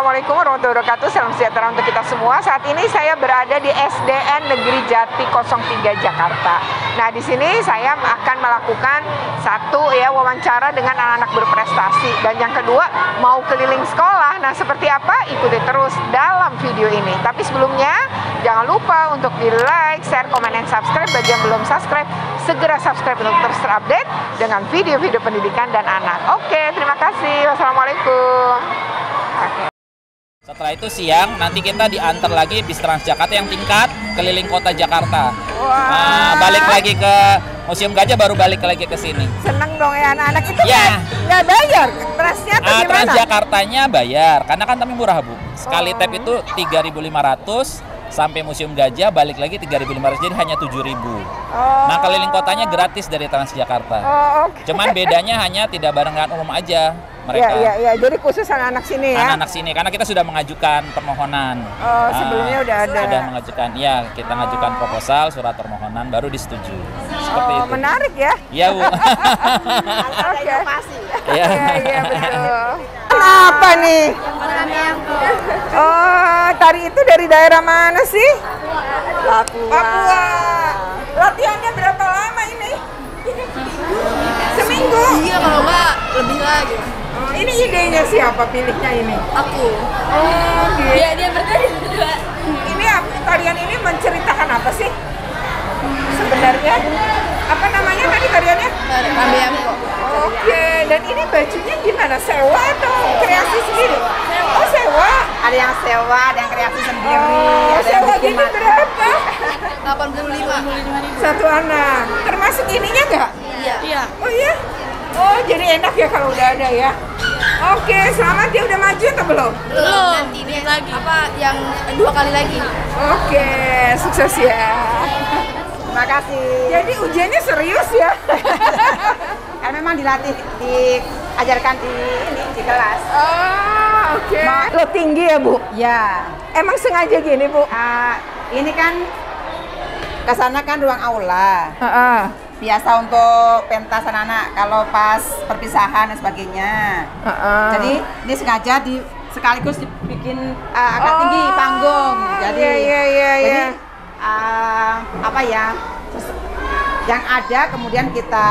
Assalamualaikum warahmatullahi wabarakatuh. Salam sejahtera untuk kita semua. Saat ini saya berada di SDN Negeri Jati 03 Jakarta. Nah, di sini saya akan melakukan satu wawancara dengan anak-anak berprestasi, dan yang kedua mau keliling sekolah. Nah, seperti apa? Ikuti terus dalam video ini. Tapi sebelumnya jangan lupa untuk di like, share, komen, dan subscribe. Bagi yang belum subscribe, segera subscribe untuk terus terupdate dengan video-video pendidikan dan anak. Oke, terima kasih. Wassalamualaikum. Setelah itu siang nanti kita diantar lagi bis Transjakarta yang tingkat keliling kota Jakarta. Nah, balik lagi ke Museum Gajah, baru balik lagi ke sini. Seneng dong ya anak-anak itu ya. Nggak bayar transnya atau gimana? Transjakartanya bayar karena kan kami murah, Bu. Sekali tap itu 3.500 sampai Museum Gajah, balik lagi 3.500, jadi hanya 7.000. Nah, keliling kotanya gratis dari Transjakarta. Cuman bedanya hanya tidak barengan umum aja mereka. Iya, jadi khusus anak-anak sini ya. Anak-anak sini karena kita sudah mengajukan permohonan. Sebelumnya udah ada. Sudah mengajukan, ya kita mengajukan proposal, surat permohonan baru disetujui. Seperti itu. Menarik ya. Iya, Bu. Ada inovasi. Iya, betul. Kenapa nih? Tari itu dari daerah mana sih? Papua. Latihannya berapa lama ini? Seminggu? Iya, kalau enggak lebih lagi. Ini idenya siapa pilihnya ini? Aku. Gitu. Iya, dia berdua. Ini tarian ini menceritakan apa sih? Sebenarnya apa namanya tadi tariannya? Rambiam kok. Oke, dan ini bajunya gimana? Sewa atau kreasi sendiri? Oh, sewa. Ada yang sewa, ada yang kreasi sendiri. Sewa gini berapa? 85.000. Satu anak. Termasuk ininya nggak? Iya. Oh iya? Oh, jadi enak ya kalau udah ada ya. Oke, selamat ya, udah maju atau belum? Belum. Nanti dia lagi. Apa yang 2 kali lagi? Oke, sukses ya. Terima kasih. Jadi ujiannya serius ya? Kan memang dilatih, diajarkan di kelas. Oke. Lo tinggi ya, Bu? Ya. Emang sengaja gini, Bu? Ini kan kesana kan ruang aula. Biasa untuk pentas anak-anak kalau pas perpisahan dan sebagainya. Jadi ini sengaja sekaligus dibikin agak tinggi panggung. Jadi apa ya? Yang ada kemudian kita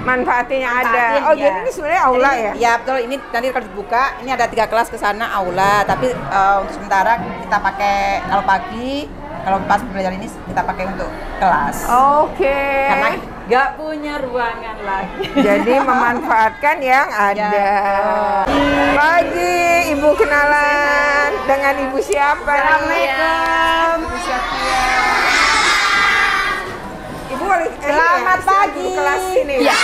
manfaatnya ada. Oh, ya. Jadi ini sebenarnya aula ya? Ya, betul. Ini nanti kalau dibuka, ini ada 3 kelas ke sana aula. Tapi untuk sementara kita pakai kalau pagi, kalau pas pembelajaran ini kita pakai untuk kelas. Oke. Karena nggak punya ruangan lagi. Jadi memanfaatkan yang ada. Pagi, Ibu kenalan dengan Ibu siapa? Assalamualaikum. Ibu Syafia. Ibu Selamat pagi. Kelas ini. Ya.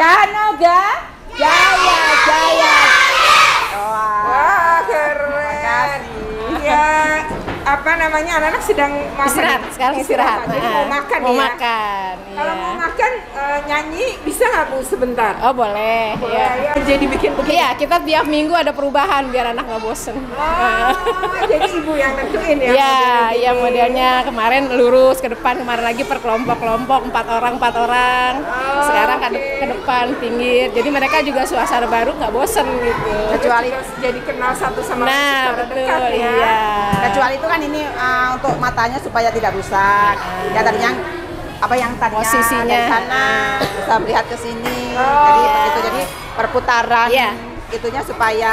Janoga, Jaya. Wah, keren. Ya, apa namanya, anak-anak sedang Istirahat, sekarang istirahat. Jadi mau makan mau ya? makan. Kalau mau makan, nyanyi bisa nggak, Bu, sebentar? Oh, boleh. Ya. Jadi bikin begini? Iya, kita tiap minggu ada perubahan biar anak nggak bosen. Jadi Ibu yang nentuin ya? Iya, modelnya kemarin lurus ke depan, kemarin lagi per kelompok-kelompok, 4 orang. Sekarang ke depan, pinggir. Jadi mereka juga suasana baru, nggak bosen gitu. Kecuali jadi kenal satu sama lain secara betul, dekat ya. iya. Kecuali itu kan ini untuk matanya supaya tidak rusak. Ya tadinya apa yang tadinya posisinya dari sana bisa melihat ke sini. Jadi begitu, jadi perputaran itunya supaya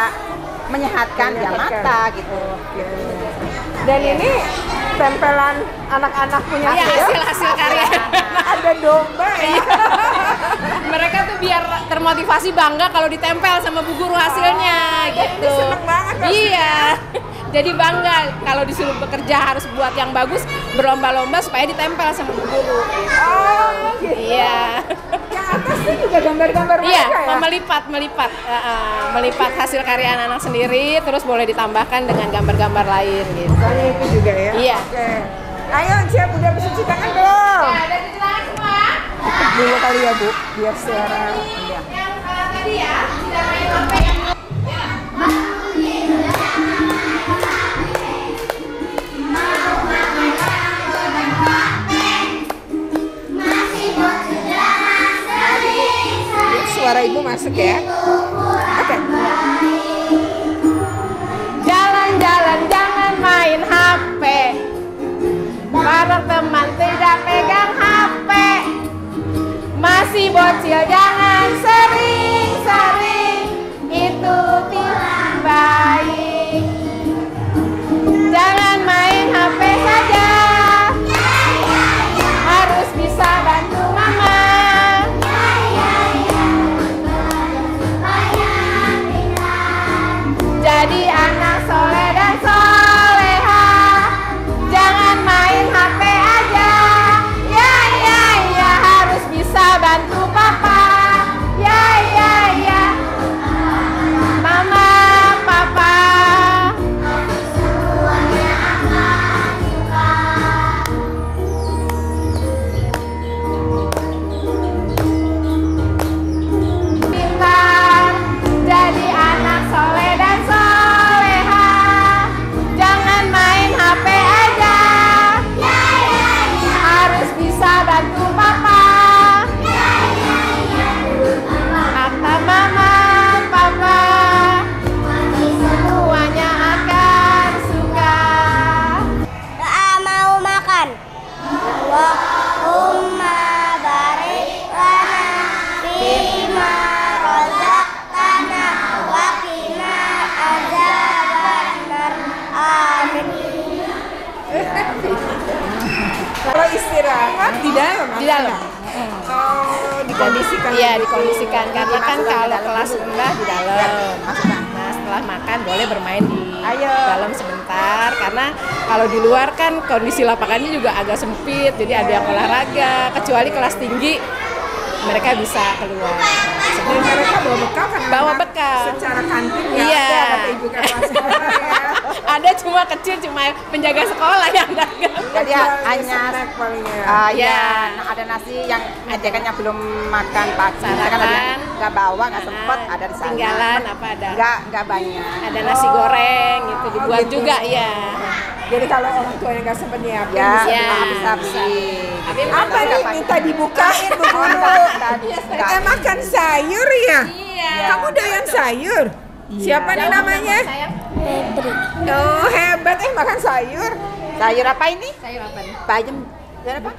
menyehatkan ya mata gitu. Dan ini tempelan anak-anak punya hasil karya. Ada domba ya. Mereka tuh biar termotivasi bangga kalau ditempel sama bu guru hasilnya gitu. Seneng banget. Iya. Jadi bangga kalau disuruh bekerja harus buat yang bagus, berlomba-lomba supaya ditempel sama bu guru. Gitu. Iya. Yang atas tuh juga gambar-gambar mereka ya? Iya, melipat hasil karya anak-anak sendiri, terus boleh ditambahkan dengan gambar-gambar lain gitu. Soalnya itu juga ya? Iya. Oke. Ayo, siap, udah bercuci tangan belum? Ya, udah cuci tangan semua. Ikut dulu kali ya, Bu, biar suara. Yang tadi ya, tidak main HP. suara ibu masuk ya. Oke. Jalan-jalan jangan main HP. Bareng teman tidak pegang HP. Masih bocil jangan sering-sering, itu tidak baik. Jangan main HP saja, harus bisa bantu mama. Jadi anak soleh dan soleha, jangan main HP aja. Ya ya ya, harus bisa bantu papa. Ya ya ya, mama papa. Pintar, jadi anak soleh dan soleha, jangan main HP aja. Harus bisa bantu papa. Kata mama, papa, semuanya akan suka. Doa mau makan. Allahumma barik lana fima razaqtana wa qina adzabannar. Amin. Kalau istirahat di dalam. Di dalam. Oh, dikondisikan. Iya, dikondisikan karena kan kalau kelas rendah di dalam. Nah, setelah makan boleh bermain di dalam sebentar karena kalau di luar kan kondisi lapangannya juga agak sempit, jadi ada yang olahraga. Kecuali kelas tinggi mereka bisa keluar. Dan mereka bawa bekal kan? Bawa bekal. Secara kantin ya. Iya. Ada kata ibu kepala sekolah ya. Ada cuma kecil, cuma penjaga sekolah yang dagang. Jadi hanya snack palingnya. Iya. ada nasi yang ajakannya belum makan pagi. Sarapan. Kan ada nggak bawa, nggak sempet, ada di sana. Tinggalan apa ada? Nggak banyak. Ada nasi goreng gitu dibuat gitu. juga ya. Jadi kalau orang tuanya nggak sempat nyiapin, Ya, bisa Iya. habis-habis. apa nih minta dibukain Bu Oh, Guru? enggak. Makan sayur ya? Iya. Kamu doyan sayur? Siapa nih namanya? Oh hebat makan sayur. Sayur apa ini? Sayur apa nih? Bayam. Sayur apa?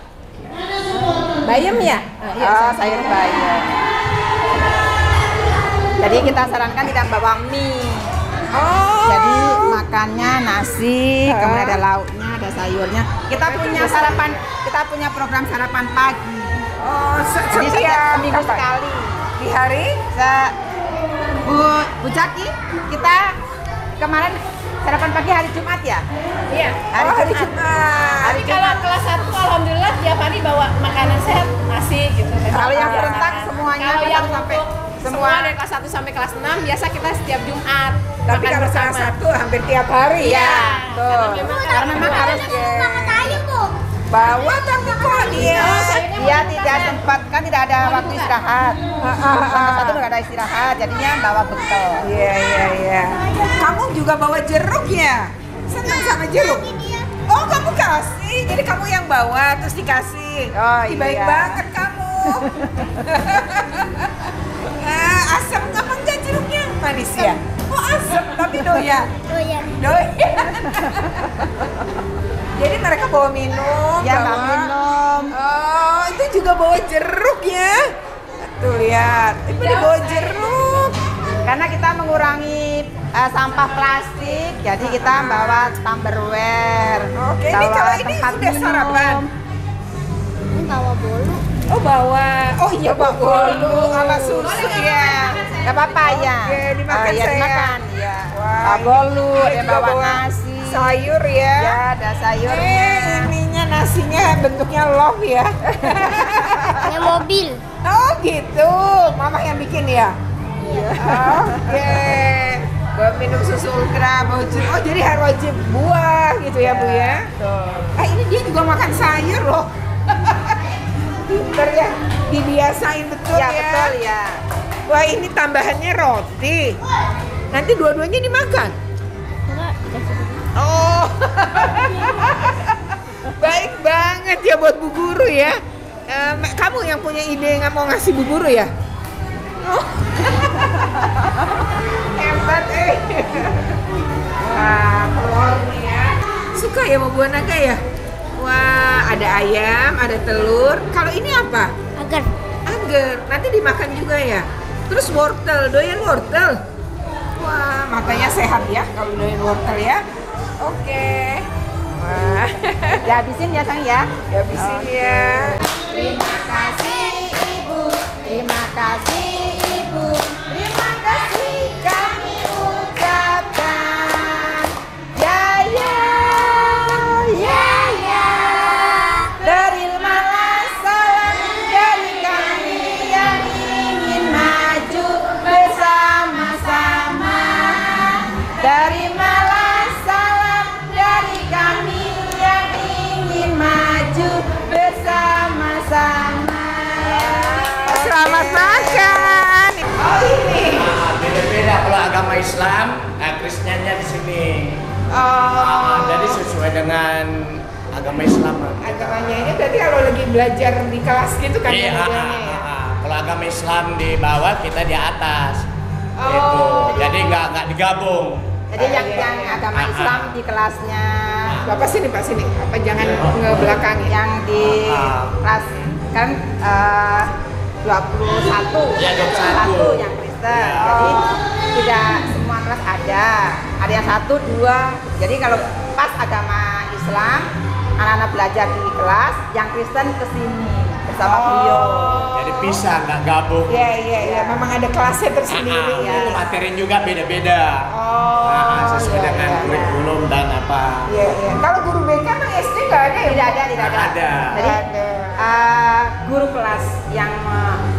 Bayam ya? Oh, sayur bayam. Jadi kita sarankan tidak bawa mie. Oh. Jadi makannya nasi, kemudian ada lauknya, ada sayurnya. Kita punya sarapan, kita punya program sarapan pagi. Oh Jadi setiap setiap seminggu kapan? sekali. Di hari? Bu Jaki, kita kemarin sarapan pagi hari Jumat ya? Iya. Hari Oh, hari Jumat. Jumat. Tapi kalau kelas 1 alhamdulillah tiap hari bawa makanan sehat, nasi gitu. Kalau yang serentak semuanya Kalau kan yang sampai untuk semua. semua dari kelas 1 sampai kelas 6 biasa kita setiap Jumat Tapi makan kalau bersama. salah satu hampir tiap hari Iya. ya. Karena memang harus Bawa tapi kok dia. dia tidak sempat, kan tidak ada waktu istirahat. Sama satu nggak ada istirahat, jadinya bawa bekal. Iya iya iya. Kamu juga bawa jeruk ya? Senang sama jeruk? Oh kamu kasih, jadi kamu yang bawa terus dikasih. Oh, Ih, baik iya. banget kamu. Asam apa enggak jeruknya? Manis ya? Oh asam tapi doyan. Doyan. Jadi mereka bawa minum, Ya, bawa bawa minum. Oh, itu juga bawa jeruk ya? Tuh lihat, itu dibawa jeruk. Karena kita mengurangi sampah plastik, jadi kita bawa Tupperware. Oke, ini bawa kalau ini tempat udah minum. sarapan. Ini bawa bolu. Oh bawa, oh iya bawa bolu sama susu ya. Gak apa-apa ya. Oke, dimakan ya, saya. dimakan ya. Wah, Bolu, ini ada juga bawa nasi. sayur ya. Ya, ada sayurnya. Ininya nasinya bentuknya love ya. Ini mobil. Oh gitu, mama yang bikin ya. Oke. Bawa minum susu ultra, bawa jeruk. Oh jadi harus wajib buah gitu ya Bu ya. Ini dia juga makan sayur loh. Pinter ya, dibiasain betul Ya, ya. betul ya. Wah ini tambahannya roti. Nanti dua-duanya dimakan. Oh, baik banget ya buat Bu Guru ya. Kamu yang punya ide nggak mau ngasih Bu Guru ya? Hebat, Wah, telur nih ya. Suka ya mau buah naga ya? Wah, ada ayam, ada telur. Kalau ini apa? Agar. Agar. Nanti dimakan juga ya? Terus wortel, doyan wortel? Wah, matanya sehat ya kalau doyan wortel ya. Oke. Wah. Dihabisin ya Sang ya. Dihabisin ya. Terima kasih Ibu, terima kasih Ibu, terima kasih kami ucapkan. Ya ya, ya ya. Terimalah salam dari kami yang ingin maju bersama-sama. Terimalah salam dari kami yang ingin maju bersama-sama. Selamat makan. Oh ini. Beda-beda kalau agama Islam, Kristennya di sini. Jadi sesuai dengan agama Islam. Agamanya ini berarti kalau lagi belajar di kelas gitu kan Iya, modelnya ya? kalau agama Islam di bawah, kita di atas. Gitu. Jadi nggak digabung. Jadi yang agama Islam di kelasnya, Bapak sini Pak sini. Apa jangan ngebelakangi? yang di kelas kan 21, Ya, 21 21 yang Kristen. Jadi tidak semua kelas ada yang 1, 2. Jadi kalau pas agama Islam, anak-anak belajar di kelas, yang Kristen kesini bersama beliau. Jadi bisa nggak gabung. Iya. Memang ada kelasnya tersendiri ya. Itu materi juga beda-beda. Sesuai dengan kurikulum dan apa. Iya. Kalau guru BK emang SD nggak ada ya? Tidak ada. Ada. Jadi guru kelas yang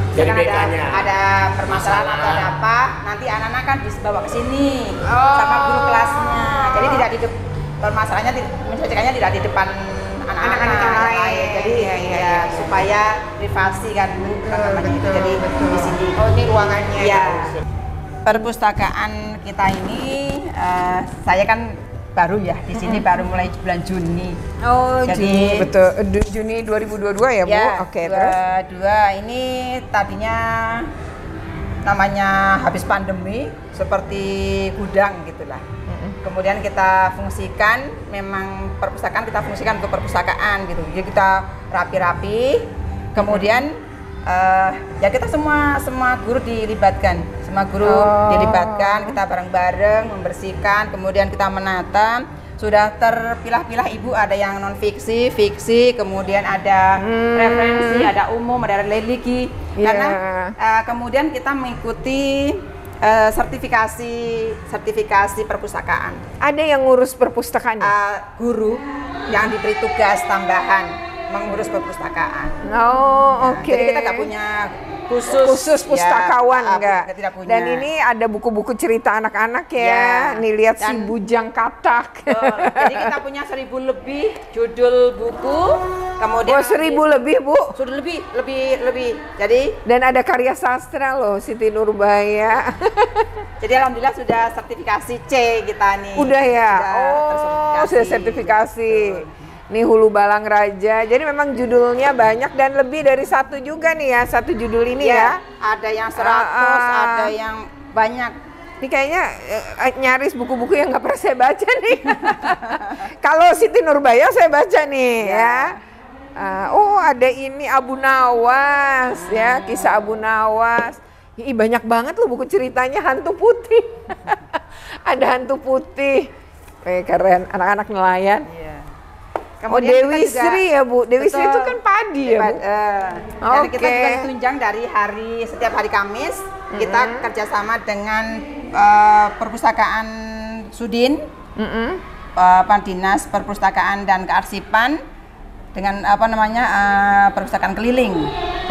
Jadi misalkan BK-nya. ada permasalahan Masalah. atau ada apa, nanti anak-anak kan dibawa ke sini sama guru kelasnya. Jadi tidak permasalahannya menyelesaikannya tidak di depan anak-anak yang lain. Jadi Iya. supaya privasi kan namanya itu. Jadi di sini. Oh ini ruangannya. Iya. Perpustakaan kita ini saya kan baru ya di sini baru mulai bulan Juni. Oh Jadi- Juni betul. Juni 2022 ya Bu? Ya, Oke terus? dua ini tadinya namanya habis pandemi seperti gudang gitulah. Kemudian kita fungsikan, memang perpustakaan kita fungsikan untuk perpustakaan gitu. Jadi kita rapi-rapi. Kemudian ya kita semua guru dilibatkan, semua guru dilibatkan. Kita bareng-bareng membersihkan. Kemudian kita menata. Sudah terpilah-pilah Ibu, ada yang non fiksi, fiksi, kemudian ada referensi, ada umum, ada religi. Karena kemudian kita mengikuti sertifikasi perpustakaan. Ada yang ngurus perpustakaan? Guru yang diberi tugas tambahan mengurus perpustakaan. Oh oke. Jadi kita nggak punya khusus pustakawan ya, enggak. Tidak punya. Dan ini ada buku-buku cerita anak-anak ya. Nih lihat si Bujang Katak. Jadi kita punya 1000 lebih judul buku. Kemudian 1000 lebih Bu. sudah lebih. Jadi Dan ada karya sastra loh Siti Nurbaya. alhamdulillah sudah sertifikasi C kita nih. Udah ya. Sudah Sudah sertifikasi. Nih Hulu Balang Raja. Jadi memang judulnya banyak dan lebih dari satu juga nih ya, satu judul ini ya. Ada yang 100, ada yang banyak. Ini kayaknya nyaris buku-buku yang nggak pernah saya baca nih. Kalau Siti Nurbaya saya baca nih ya. Ada ini Abu Nawas ya, kisah Abu Nawas. Ih, banyak banget loh buku ceritanya hantu putih. Ada hantu putih. Keren, anak-anak nelayan. Kemudian Dewi kita juga, Sri ya Bu. Dewi Sri betul, itu kan padi ya Bu. Dan kita juga ditunjang dari setiap hari Kamis kita kerjasama dengan perpustakaan Sudin, Dinas Perpustakaan dan Kearsipan dengan perpustakaan keliling.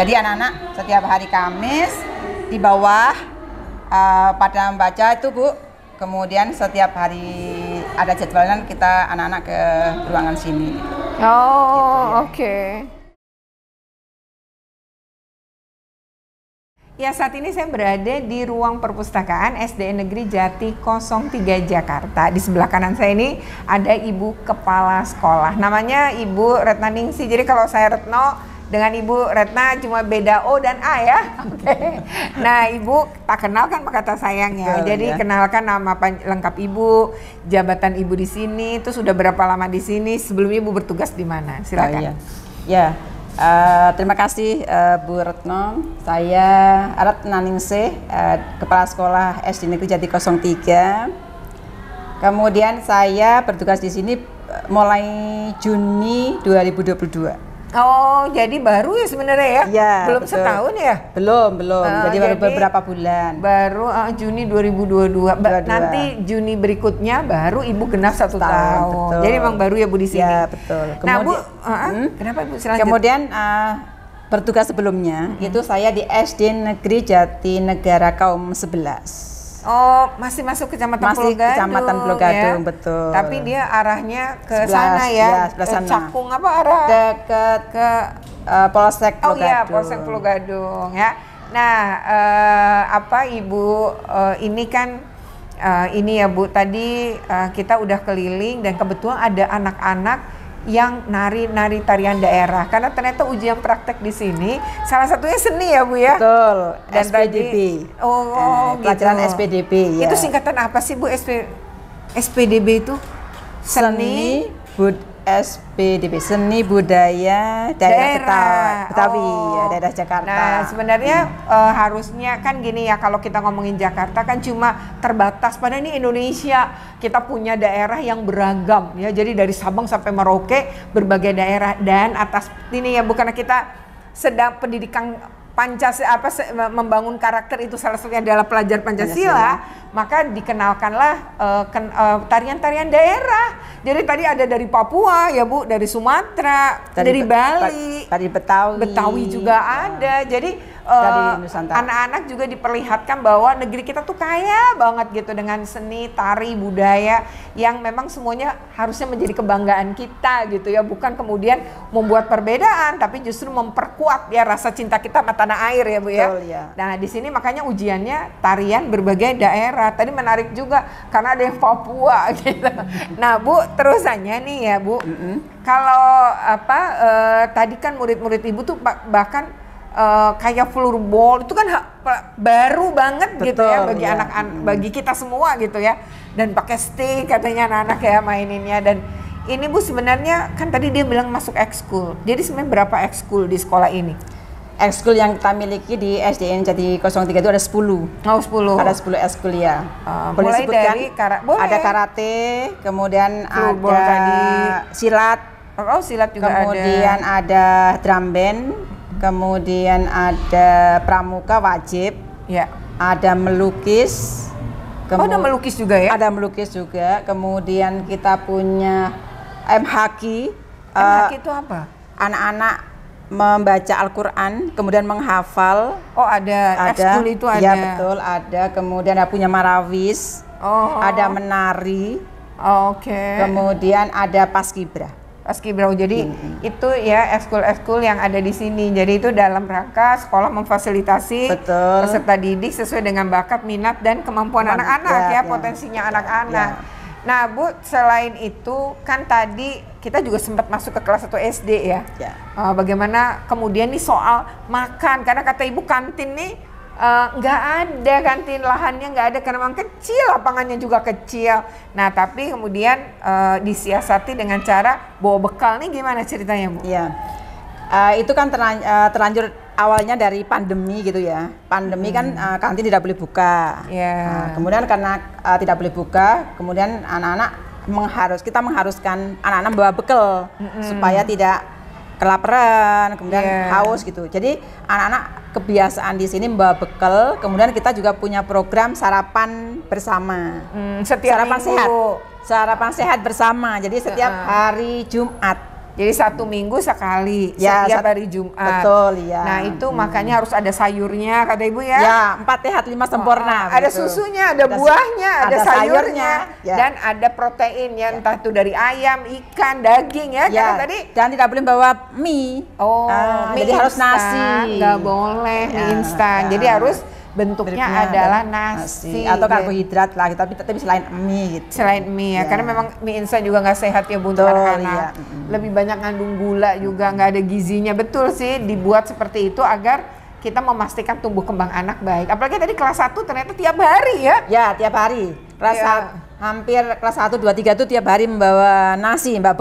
Jadi anak-anak setiap hari Kamis di bawah pada membaca itu Bu. Kemudian setiap hari ada jadwalnya kita anak-anak ke ruangan sini. Oke. Ya, saat ini saya berada di ruang perpustakaan SDN Negeri Jati 03 Jakarta. Di sebelah kanan saya ini ada Ibu Kepala Sekolah. Namanya Ibu Retnaningsih. Jadi kalau saya Retno, dengan Ibu Retna cuma beda O dan A ya. Oke. Nah, Ibu tak kenal kan kata sayang ya. Jadi kenalkan nama lengkap Ibu, jabatan Ibu di sini, itu sudah berapa lama di sini, sebelumnya Ibu bertugas di mana? Silakan. Terima kasih Bu Retno. Saya Retna Ningsih, Kepala Sekolah SD Negeri Jati 03. Kemudian saya bertugas di sini mulai Juni 2022. Oh, jadi baru ya sebenarnya ya? Iya, belum betul. setahun ya? Belum. Jadi baru beberapa bulan. Baru Juni 2022. Nanti Juni berikutnya baru Ibu genap 1 tahun. Betul. Jadi memang baru ya Bu di sini. Iya, betul. Nah, Bu, kenapa Ibu selanjutnya? Kemudian bertugas sebelumnya itu saya di SD Negeri Jati Negara Kaum 11. Oh, masih masuk Kecamatan Pulau Gadung. Kecamatan Pulau Gadung, ya? betul. Tapi dia arahnya ke sana ya? Sebelah sana. Cakung apa arah? Ke Polsek Pulau Gadung. Oh iya, Polsek Pulau Gadung ya. Nah, Ibu, ini kan ini ya Bu, tadi kita udah keliling dan kebetulan ada anak-anak yang nari tarian daerah, karena ternyata ujian praktek di sini salah satunya seni ya Bu ya. Betul. Dan SPDB. Pelajaran gitu. SPDB ya. Itu singkatan apa sih Bu? SPDB itu SPDB, Seni Budaya Daerah Betawi, ya, daerah Jakarta. Nah, sebenarnya harusnya kan gini ya, kalau kita ngomongin Jakarta kan cuma terbatas, padahal ini Indonesia, kita punya daerah yang beragam ya. Jadi dari Sabang sampai Merauke berbagai daerah, dan atas ini ya bukan kita sedang pendidikan membangun karakter, itu salah satunya adalah pelajar Pancasila, maka dikenalkanlah tarian-tarian daerah. Jadi tadi ada dari Papua ya Bu, dari Sumatera, dari Bali, dari Betawi juga ada. Jadi anak-anak juga diperlihatkan bahwa negeri kita tuh kaya banget gitu dengan seni, tari, budaya yang memang semuanya harusnya menjadi kebanggaan kita gitu ya, bukan kemudian membuat perbedaan tapi justru memperkuat ya rasa cinta kita sama tanah air ya Bu ya. Betul, ya. Nah, di sini makanya ujiannya tarian berbagai daerah. Tadi menarik juga karena ada yang Papua gitu. Nah, Bu, terusannya nih ya Bu. Kalau tadi kan murid-murid Ibu tuh bahkan kayak floorball itu kan baru banget. Betul, gitu ya bagi anak-anak, bagi kita semua gitu ya. Dan pakai stick katanya anak-anak ya maininnya. Dan ini Bu sebenarnya kan tadi dia bilang masuk ekskul. Jadi sebenarnya berapa ekskul di sekolah ini? Ekskul yang kita miliki di SDN Jati 03 itu ada 10. Oh, 10. Ada 10 ekskul ya. Mulai dari ada karate, kemudian floorball ada tadi, silat. Oh, silat juga kemudian ada drum band. Kemudian ada pramuka wajib, ya. Ada melukis. Ada melukis juga ya? Ada melukis juga. Kemudian kita punya MHQ. MHQ itu apa? Anak-anak membaca Al-Quran, kemudian menghafal. Oh, ada. Ekskul itu ada. Ya betul, ada. Kemudian ada punya marawis. Ada menari. Oke. Kemudian ada paskibra. Paskibra. Jadi itu ya ekskul-ekskul yang ada di sini. Jadi itu dalam rangka sekolah memfasilitasi peserta didik sesuai dengan bakat, minat dan kemampuan anak-anak ya, potensinya anak-anak. Nah, Bu, selain itu kan tadi kita juga sempat masuk ke kelas 1 SD ya. Bagaimana kemudian nih soal makan, karena kata Ibu kantin nih nggak ada kantin, lahannya nggak ada karena memang kecil, lapangannya juga kecil. Nah, tapi kemudian disiasati dengan cara bawa bekal nih, gimana ceritanya Bu? Iya, itu kan terlanjur awalnya dari pandemi gitu ya. Pandemi kan kantin tidak boleh buka. Nah, kemudian karena tidak boleh buka, kemudian kita mengharuskan anak-anak bawa bekal supaya tidak kelaparan, kemudian haus gitu. Jadi anak-anak kebiasaan di sini membawa bekal. Kemudian kita juga punya program sarapan bersama. Setiap sarapan minggu. sehat. Sarapan sehat bersama. Jadi setiap hari Jumat. Jadi 1 minggu sekali, setiap hari Jumat. Betul, ya. Nah, itu makanya harus ada sayurnya, kata Ibu ya. Ya, 4 sehat 5 sempurna. Ada susunya, ada buahnya, ada sayurnya, ya. Dan ada protein ya, entah itu dari ayam, ikan, daging ya. Karena tadi dan tidak boleh bawa mie. mie jadi harus nasi. Nggak boleh mie instan. Jadi harus bentuknya adalah nasi atau karbohidrat lah, tapi selain mie gitu. Selain mie ya, karena memang mie instan juga nggak sehat ya untuk anak-anak. Lebih banyak ngandung gula juga, nggak ada gizinya. Betul sih, dibuat seperti itu agar kita memastikan tumbuh kembang anak baik. Apalagi tadi kelas 1 ternyata tiap hari ya. Ya, tiap hari. Hampir kelas 1, 2, 3 itu tiap hari membawa nasi, bawa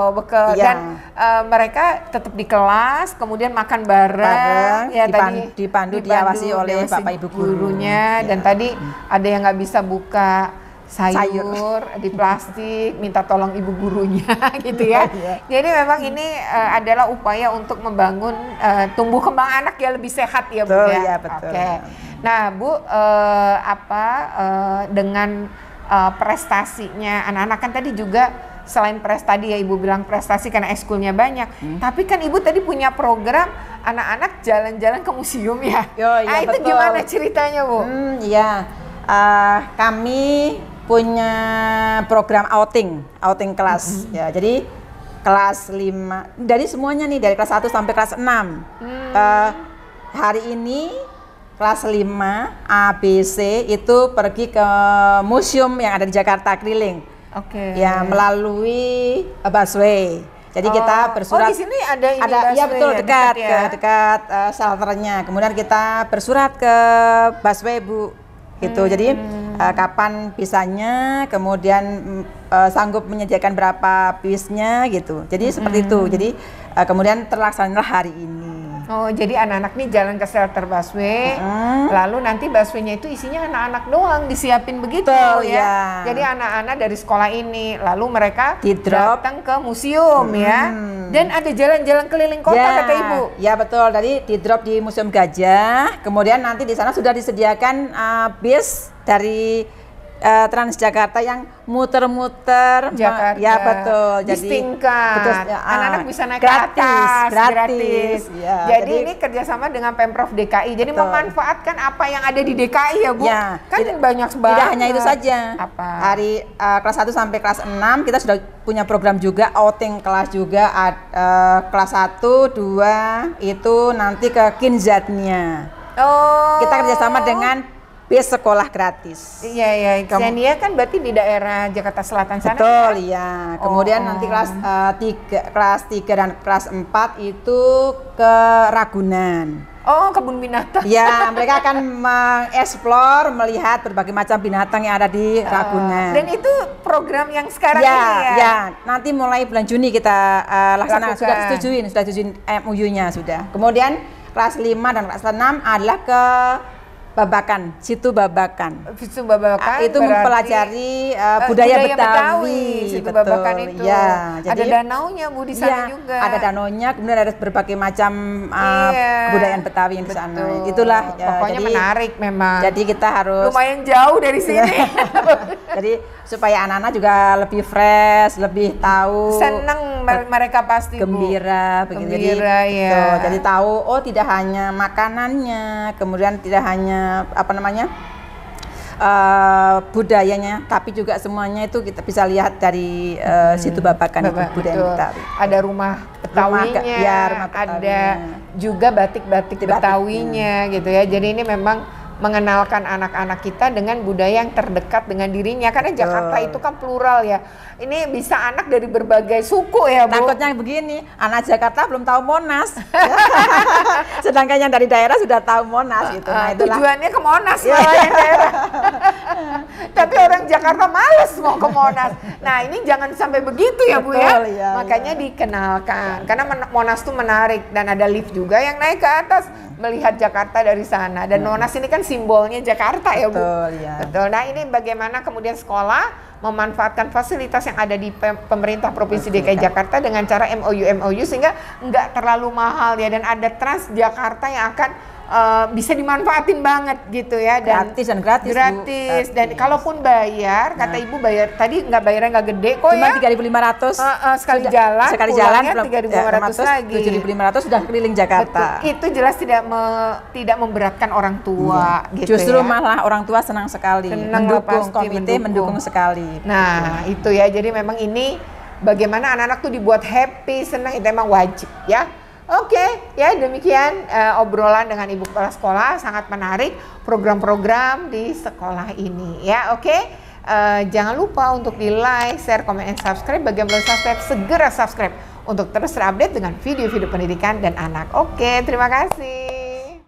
bekal. Dan mereka tetap di kelas, kemudian makan bareng ya, dipandu diawasi oleh Bapak Ibu gurunya. Dan tadi ada yang nggak bisa buka sayur di plastik, minta tolong ibu gurunya gitu ya. Jadi memang ini adalah upaya untuk membangun tumbuh kembang anak yang lebih sehat ya Bu ya. Betul. Oke. Nah Bu, dengan prestasinya anak-anak kan tadi juga selain prestasi ya Ibu bilang prestasi karena ekskulnya banyak, tapi kan Ibu tadi punya program anak-anak jalan-jalan ke museum ya. Itu betul. gimana ceritanya Bu? Kami punya program outing kelas ya. Jadi kelas 5 dari semuanya nih, dari kelas 1 sampai kelas 6. Hari ini kelas 5 A, B, C itu pergi ke museum yang ada di Jakarta keliling. Ya, melalui busway. Jadi kita bersurat. di sini ada busway. Ya betul, dekat shelternya. Kemudian kita bersurat ke busway Bu. Gitu. Jadi kapan bisanya, kemudian sanggup menyediakan berapa bisnya gitu. Jadi seperti itu. Jadi kemudian terlaksanalah hari ini. Jadi anak-anak nih jalan ke shelter busway, lalu nanti busway-nya itu isinya anak-anak doang, disiapin begitu ya. Jadi anak-anak dari sekolah ini, lalu mereka datang ke museum ya. Dan ada jalan-jalan keliling kota kata Ibu. Ya betul, tadi di drop di Museum Gajah, kemudian nanti di sana sudah disediakan bis dari Transjakarta yang muter-muter Jakarta. Ya betul. Jadi anak-anak bisa naik gratis. Ya, jadi ini kerjasama dengan Pemprov DKI. Jadi memanfaatkan apa yang ada di DKI ya Bu. Ya, kan banyak banget. Tidak hanya itu saja. Hari kelas 1 sampai kelas 6 kita sudah punya program juga outing kelas juga. Kelas 1, 2 itu nanti ke Kinzatnya. Kita kerjasama dengan bis sekolah gratis. Iya. Xenia kan berarti di daerah Jakarta Selatan sana. Betul, ya. Kemudian nanti kelas 3 dan kelas 4 itu ke Ragunan. Kebun binatang. Ya, mereka akan mengeksplor, melihat berbagai macam binatang yang ada di Ragunan. Dan itu program yang sekarang ini ya? Ya, nanti mulai bulan Juni kita laksanakan. Sudah disetujuin MOU-nya sudah. Kemudian kelas 5 dan kelas 6 adalah ke Situ Babakan itu mempelajari budaya Betawi. Situ Babakan itu ada danaunya Bu di sana juga. Ada danaunya, kemudian ada berbagai macam kebudayaan Betawi yang di sana. Itulah pokoknya menarik memang. Jadi kita harus lumayan jauh dari sini. Jadi supaya anak-anak juga lebih fresh, lebih tahu. Seneng mereka pasti gembira, Bu. Gembira ya. Jadi tahu tidak hanya makanannya, kemudian tidak hanya budayanya, tapi juga semuanya itu kita bisa lihat dari Situ Babakan itu budaya Betawi. Ada rumah Betawinya, ada juga batik-batik Betawinya gitu ya. Jadi ini memang mengenalkan anak-anak kita dengan budaya yang terdekat dengan dirinya, karena Jakarta itu kan plural ya. Ini bisa anak dari berbagai suku ya Bu. Takutnya begini, anak Jakarta belum tahu Monas. Sedangkan yang dari daerah sudah tahu Monas gitu. Tujuannya ke Monas malah yang daerah. Tapi orang Jakarta males mau ke Monas. Nah, ini jangan sampai begitu ya Bu ya. Makanya dikenalkan. Karena Monas tuh menarik dan ada lift juga yang naik ke atas melihat Jakarta dari sana. Dan Monas ini kan simbolnya Jakarta ya Bu. Betul. Nah, ini bagaimana kemudian sekolah memanfaatkan fasilitas yang ada di pemerintah Provinsi DKI Jakarta dengan cara MOU sehingga nggak terlalu mahal ya, dan ada Transjakarta yang akan bisa dimanfaatin banget gitu ya, dan gratis. Dan kalaupun bayar, kata Ibu bayar tadi bayarnya nggak gede kok. Cuma ya 3.500 sekali jalan pulangnya 3.500 lagi. 7.500 sudah keliling Jakarta. Betul. Itu jelas tidak memberatkan orang tua gitu. Justru ya. malah orang tua senang sekali, mendukung sekali. Nah, itu ya, jadi memang ini bagaimana anak-anak tuh dibuat happy, senang, itu emang wajib ya. Oke, ya demikian obrolan dengan Ibu Kepala Sekolah, sangat menarik program-program di sekolah ini ya. Oke, jangan lupa untuk di like, share, comment, and subscribe. Bagi yang belum subscribe, segera subscribe untuk terus terupdate dengan video-video pendidikan dan anak. Oke, terima kasih.